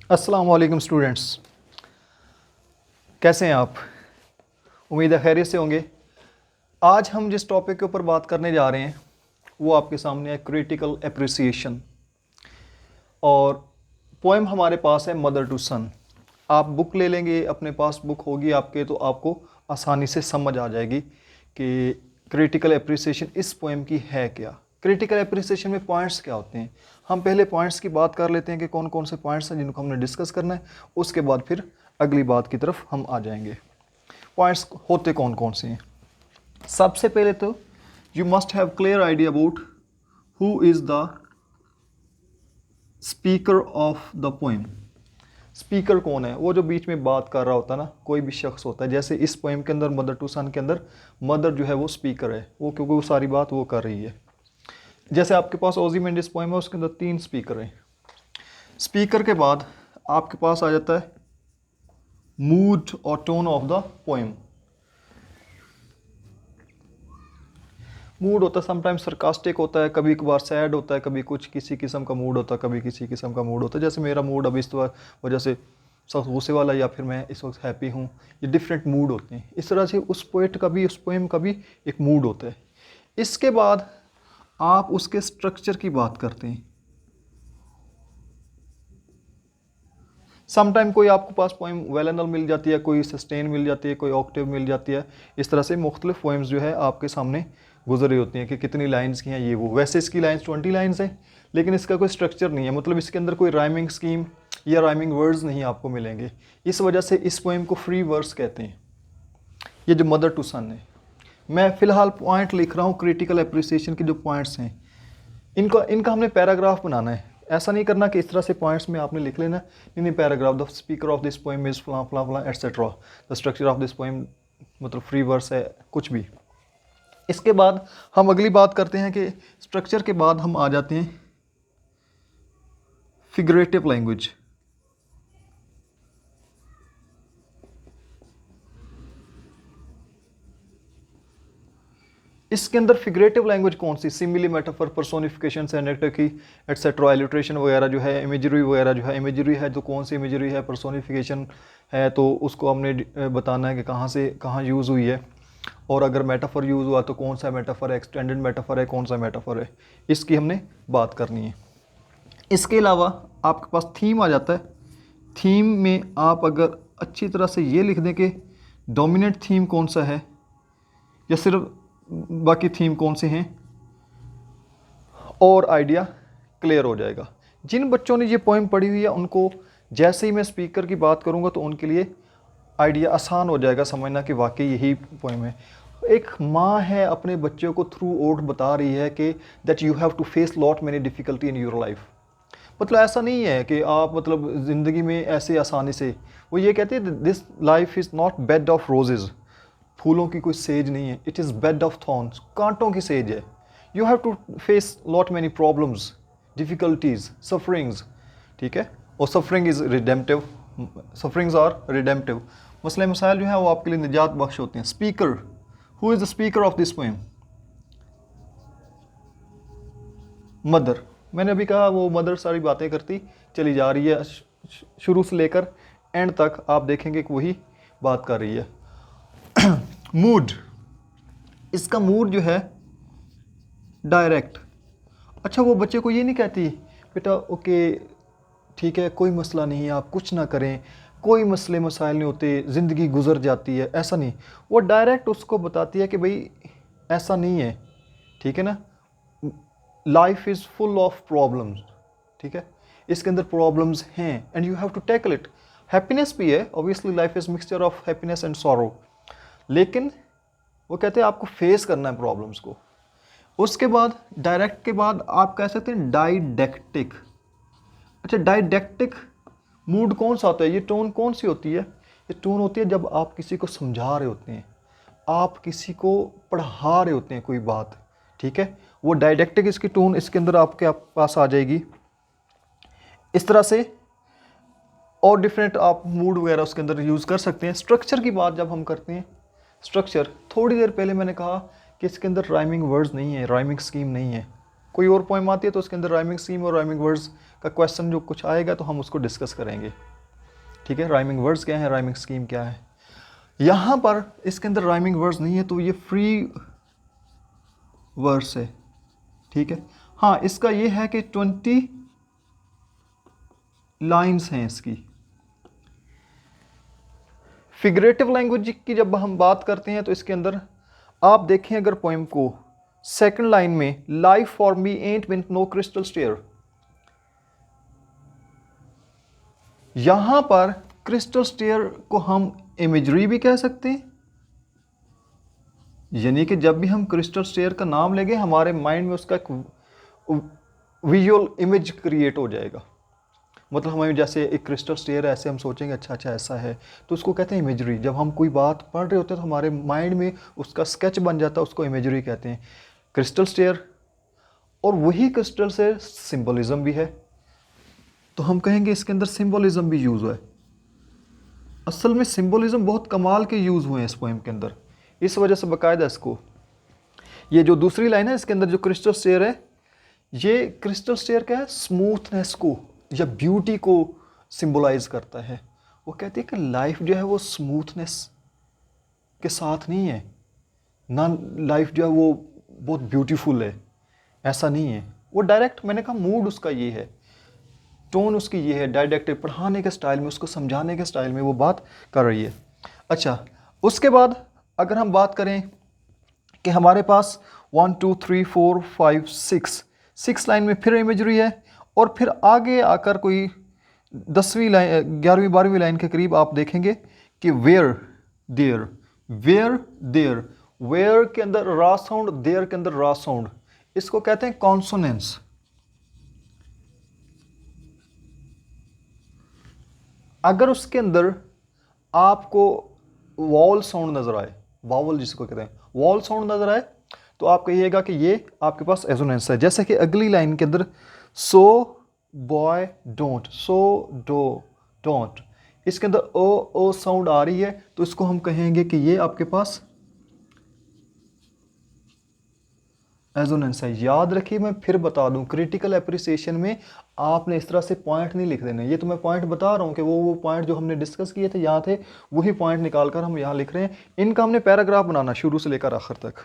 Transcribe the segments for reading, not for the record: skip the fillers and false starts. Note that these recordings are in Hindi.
अस्सलाम वालेकुम स्टूडेंट्स, कैसे हैं आप? उम्मीद है खैरियत से होंगे। आज हम जिस टॉपिक के ऊपर बात करने जा रहे हैं वो आपके सामने है क्रिटिकल एप्रिसिएशन। और पोएम हमारे पास है मदर टू सन। आप बुक ले लेंगे, अपने पास बुक होगी आपके, तो आपको आसानी से समझ आ जाएगी कि क्रिटिकल एप्रिसिएशन इस पोएम की है क्या। क्रिटिकल एप्रिसिएशन में पॉइंट्स क्या होते हैं, हम पहले पॉइंट्स की बात कर लेते हैं कि कौन कौन से पॉइंट्स हैं जिनको हमने डिस्कस करना है। उसके बाद फिर अगली बात की तरफ हम आ जाएंगे। पॉइंट्स होते कौन कौन से हैं? सबसे पहले तो you must have clear idea about who is the speaker of the poem. Speaker कौन है? वो जो बीच में बात कर रहा होता है ना, कोई भी शख्स होता है। जैसे इस पोएम के अंदर मदर टू सन के अंदर मदर जो है वो स्पीकर है, वो क्योंकि वो सारी बात वो कर रही है। जैसे आपके पास ओज़िमेंडिस पोएम है, उसके अंदर 3 स्पीकर हैं। स्पीकर के बाद आपके पास आ जाता है मूड और tone of the poem. Mood होता है समटाइम्स सरकास्टिक होता है, कभी कभार सैड होता है, कभी कुछ किसी किस्म का मूड होता है, कभी किसी किस्म का मूड होता है। जैसे मेरा मूड अभी इस वजह से सख्त गुस्से वाला, या फिर मैं इस वक्त हैप्पी हूँ। ये डिफरेंट मूड होते हैं। इस तरह से उस पोएट का भी, उस पोएम का भी एक मूड होता है। इसके बाद आप उसके स्ट्रक्चर की बात करते हैं। समटाइम कोई आपके पास पोएम वेलेनल मिल जाती है, कोई सस्टेन मिल जाती है, कोई ऑक्टेव मिल जाती है। इस तरह से मुख्तलिफ पोएम्स जो है आपके सामने गुजर रही होती हैं कि कितनी लाइन्स की हैं ये वो। वैसे इसकी लाइन्स 20 लाइन्स हैं, लेकिन इसका कोई स्ट्रक्चर नहीं है, मतलब इसके अंदर कोई राइमिंग स्कीम या राइमिंग वर्ड्स नहीं आपको मिलेंगे। इस वजह से इस पोएम को फ्री वर्स कहते हैं। ये जो मदर टू सन है, मैं फ़िलहाल पॉइंट लिख रहा हूँ क्रिटिकल एप्रिसिएशन के जो पॉइंट्स हैं, इनका हमने पैराग्राफ बनाना है। ऐसा नहीं करना कि इस तरह से पॉइंट्स में आपने लिख लेना, नहीं paragraph, the speaker of this poem is फलां फलां फलां etcetera, the structure of this poem, मतलब फ्री वर्स है कुछ भी। इसके बाद हम अगली बात करते हैं कि स्ट्रक्चर के बाद हम आ जाते हैं फिगरेटिव लैंग्वेज। इसके अंदर फिगरेटिव लैंग्वेज कौन सी? सिमिली, मेटाफर, पर्सोनिफिकेशन, एनेक्टर की एटसेट्रा, एलिट्रेशन वगैरह जो है, इमेजरी वगैरह जो है। इमेजरी है तो कौन सी इमेजरी है, पर्सोनिफिकेशन है तो उसको हमने बताना है कि कहाँ से कहाँ यूज़ हुई है। और अगर मेटाफर यूज़ हुआ तो कौन सा मेटाफर है, एक्सटेंडेड मेटाफर है, कौन सा मेटाफर है, इसकी हमने बात करनी है। इसके अलावा आपके पास थीम आ जाता है। थीम में आप अगर अच्छी तरह से ये लिख दें कि डोमिनेंट थीम कौन सा है या सिर्फ बाकी थीम कौन से हैं, और आइडिया क्लियर हो जाएगा। जिन बच्चों ने ये पोएम पढ़ी हुई है उनको जैसे ही मैं स्पीकर की बात करूँगा तो उनके लिए आइडिया आसान हो जाएगा समझना कि वाकई यही पोएम है। एक माँ है अपने बच्चों को थ्रू आउट बता रही है कि that you have to face lot many difficulty in your life. मतलब ऐसा नहीं है कि आप मतलब ज़िंदगी में ऐसे आसानी से, वो ये कहते हैं this life is not bed of roses, फूलों की कोई सेज नहीं है, it is bed of thorns, कांटों की सेज है। You have to face lot many problems, difficulties, sufferings, ठीक है। और suffering is redemptive, sufferings are redemptive. मसले मसाइल जो है वो आपके लिए निजात बख्श होते हैं। Speaker, who is the speaker of this poem? Mother. मैंने अभी कहा वो मदर सारी बातें करती चली जा रही है, शुरू से लेकर एंड तक आप देखेंगे कि वही बात कर रही है। मूड, इसका मूड जो है डायरेक्ट। अच्छा, वो बच्चे को ये नहीं कहती बेटा ओके ठीक है कोई मसला नहीं है, आप कुछ ना करें, कोई मसले मसाइल नहीं होते, ज़िंदगी गुजर जाती है, ऐसा नहीं। वो डायरेक्ट उसको बताती है कि भाई ऐसा नहीं है, ठीक है ना, life is full of problems, ठीक है, इसके अंदर प्रॉब्लम्स हैं and you have to tackle it. Happiness भी है, obviously life is mixture of happiness and sorrow, लेकिन वो कहते हैं आपको फेस करना है प्रॉब्लम्स को। उसके बाद डायरेक्ट के बाद आप कह सकते हैं डाइडेक्टिक। अच्छा, डाइडेक्टिक मूड कौन सा होता है? ये टोन कौन सी होती है? ये टोन होती है जब आप किसी को समझा रहे होते हैं, आप किसी को पढ़ा रहे होते हैं कोई बात, ठीक है, वो डाइडेक्टिक इसकी टोन इसके अंदर आपके पास आ जाएगी। इस तरह से और डिफरेंट आप मूड वगैरह उसके अंदर यूज़ कर सकते हैं। स्ट्रक्चर की बात जब हम करते हैं, स्ट्रक्चर थोड़ी देर पहले मैंने कहा कि इसके अंदर राइमिंग वर्ड्स नहीं है, राइमिंग स्कीम नहीं है। कोई और पोएम आती है तो उसके अंदर राइमिंग स्कीम और राइमिंग वर्ड्स का क्वेश्चन जो कुछ आएगा तो हम उसको डिस्कस करेंगे। ठीक है, राइमिंग वर्ड्स क्या है, राइमिंग स्कीम क्या है। यहाँ पर इसके अंदर राइमिंग वर्ड्स नहीं है तो ये फ्री वर्ड्स है। ठीक है, हाँ इसका ये है कि 20 लाइन्स हैं इसकी। फिगरेटिव लैंग्वेज की जब हम बात करते हैं तो इसके अंदर आप देखें अगर पोएम को, सेकंड लाइन में life for me ain't been no crystal stair, यहां पर क्रिस्टल स्टेयर को हम इमेजरी भी कह सकते हैं, यानी कि जब भी हम क्रिस्टल स्टेयर का नाम लेंगे हमारे माइंड में उसका एक विजुअल इमेज क्रिएट हो जाएगा। मतलब हमें जैसे एक क्रिस्टल स्टेयर है ऐसे हम सोचेंगे अच्छा अच्छा ऐसा है, तो उसको कहते हैं इमेजरी। जब हम कोई बात पढ़ रहे होते हैं तो हमारे माइंड में उसका स्केच बन जाता है, उसको इमेजरी कहते हैं, क्रिस्टल स्टेयर। और वही क्रिस्टल से सिंबलिज्म भी है, तो हम कहेंगे इसके अंदर सिंबलिज्म भी यूज़ हुआ है। असल में सिंबलिज्म बहुत कमाल के यूज़ हुए हैं इस पोएम के अंदर, इस वजह से बाकायदा इसको, ये जो दूसरी लाइन है इसके अंदर जो क्रिस्टल स्टेयर है, ये क्रिस्टल स्टेयर क्या है, स्मूथनेस को या ब्यूटी को सिंबलाइज करता है। वो कहते हैं कि लाइफ जो है वो स्मूथनेस के साथ नहीं है ना, लाइफ जो है वो बहुत ब्यूटीफुल है, ऐसा नहीं है। वो डायरेक्ट, मैंने कहा मूड उसका ये है, टोन उसकी ये है, डायरेक्टिव पढ़ाने के स्टाइल में, उसको समझाने के स्टाइल में वो बात कर रही है। अच्छा, उसके बाद अगर हम बात करें कि हमारे पास 1 2 3 4 5 6 लाइन में फिर इमेजरी है, और फिर आगे आकर कोई 10वीं लाइन 11वीं 12वीं लाइन के करीब आप देखेंगे कि where there, where there, where के अंदर रा साउंड, देयर के अंदर रा साउंड, इसको कहते हैं कॉन्सोनेंस। अगर उसके अंदर आपको वॉल साउंड नजर आए, वावल जिसको कहते हैं, वॉल साउंड नजर आए, तो आप कहिएगा कि ये आपके पास एजोनेंस है। जैसे कि अगली लाइन के अंदर सो boy don't, so do don't, इसके अंदर ओ साउंड आ रही है, तो इसको हम कहेंगे कि ये आपके पास एजोनेंस है। याद रखिए, मैं फिर बता दूं, क्रिटिकल एप्रिसिएशन में आपने इस तरह से पॉइंट नहीं लिख देने। ये तो मैं पॉइंट बता रहा हूं कि वो पॉइंट जो हमने डिस्कस किए थे यहाँ थे, वही पॉइंट निकालकर हम यहाँ लिख रहे हैं। इनका हमने पैराग्राफ बनाना शुरू से लेकर आखिर तक।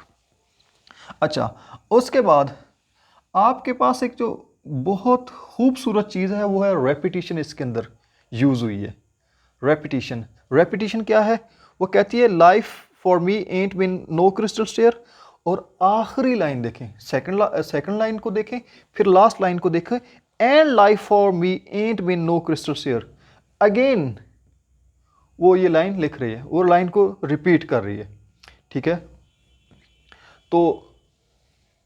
अच्छा, उसके बाद आपके पास एक जो बहुत खूबसूरत चीज़ है वो है रेपिटिशन, इसके अंदर यूज़ हुई है। रेपिटिशन, रेपिटिशन क्या है, वो कहती है life for me ain't been no crystal stair, और आखिरी लाइन देखें, सेकंड लाइन को देखें, फिर लास्ट लाइन को देखें, and life for me ain't been no crystal stair. Again वो ये लाइन लिख रही है, वो लाइन को रिपीट कर रही है। ठीक है, तो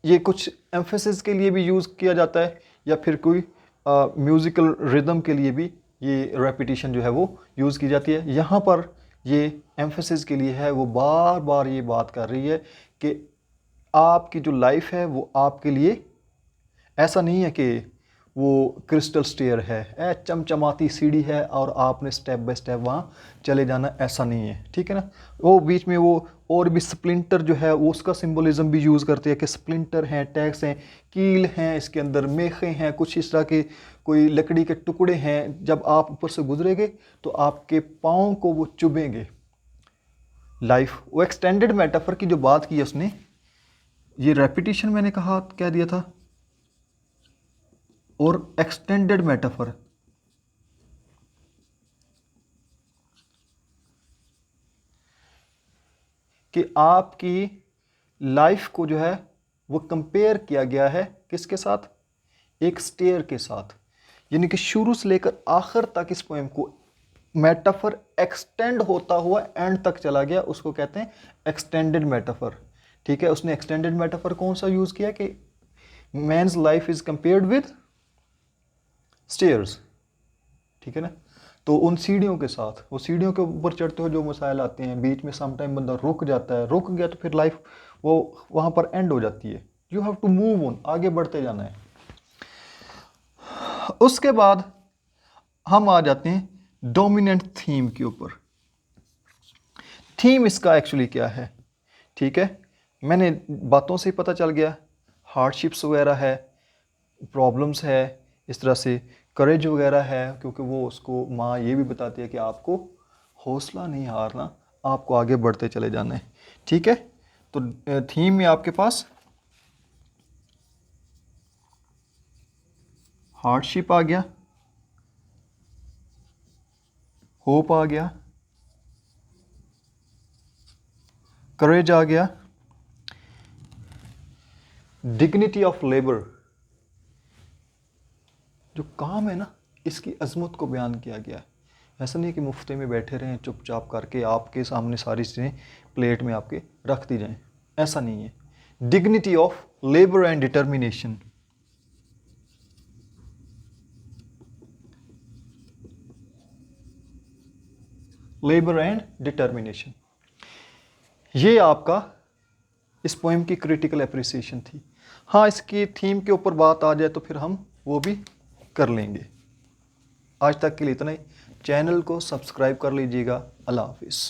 ये कुछ एम्फेसिस के लिए भी यूज़ किया जाता है, या फिर कोई म्यूज़िकल रिदम के लिए भी ये रेपिटिशन जो है वो यूज़ की जाती है। यहाँ पर ये एम्फेसिस के लिए है, वो बार बार ये बात कर रही है कि आपकी जो लाइफ है वो आपके लिए ऐसा नहीं है कि वो क्रिस्टल स्टेयर है, चमचमाती सीढ़ी है और आपने स्टेप बाय स्टेप वहाँ चले जाना, ऐसा नहीं है। ठीक है ना, वो बीच में वो और भी स्प्लिंटर जो है वो उसका सिंबलिज्म भी यूज़ करते हैं कि स्प्लिंटर हैं, टैग्स हैं, कील हैं, इसके अंदर मेखें हैं, कुछ इस तरह के कोई लकड़ी के टुकड़े हैं, जब आप ऊपर से गुजरेंगे तो आपके पाँव को वो चुभेंगे। लाइफ, वो एक्सटेंडेड मेटाफर की जो बात की है उसने, ये रेपिटिशन मैंने कहा कह दिया था, और एक्सटेंडेड मेटाफर, कि आपकी लाइफ को जो है वो कंपेयर किया गया है किसके साथ, एक स्टेयर के साथ। यानी कि शुरू से लेकर आखिर तक इस पोएम को मेटाफर एक्सटेंड होता हुआ एंड तक चला गया, उसको कहते हैं एक्सटेंडेड मेटाफर। ठीक है, उसने एक्सटेंडेड मेटाफर कौन सा यूज किया कि man's life is compared with stairs. ठीक है ना, तो उन सीढ़ियों के साथ, वो सीढ़ियों के ऊपर चढ़ते हुए जो मसाइल आते हैं, बीच में सम टाइम बंदा रुक जाता है, रुक गया तो फिर लाइफ वो वहाँ पर एंड हो जाती है। You have to move on, आगे बढ़ते जाना है। उसके बाद हम आ जाते हैं डोमिनेंट थीम के ऊपर। थीम इसका एक्चुअली क्या है, ठीक है, मैंने बातों से ही पता चल गया, हार्डशिप्स वगैरह है, प्रॉब्लम्स है, इस तरह से करेज वगैरह है, क्योंकि वो उसको माँ ये भी बताती है कि आपको हौसला नहीं हारना, आपको आगे बढ़ते चले जाना है। ठीक है, तो थीम में आपके पास हार्डशिप आ गया, होप आ गया, करेज आ गया, डिग्निटी ऑफ लेबर, जो काम है ना इसकी अजमत को बयान किया गया है। ऐसा नहीं कि मुफ्ते में बैठे रहें चुपचाप करके आपके सामने सारी चीज़ें प्लेट में आपके रख दी जाएं, ऐसा नहीं है। Dignity of labour and determination, labour and determination, ये आपका इस पोएम की क्रिटिकल अप्रिसिएशन थी। हाँ, इसकी थीम के ऊपर बात आ जाए तो फिर हम वो भी कर लेंगे। आज तक के लिए इतना ही। चैनल को सब्सक्राइब कर लीजिएगा। अल्लाह हाफिज़।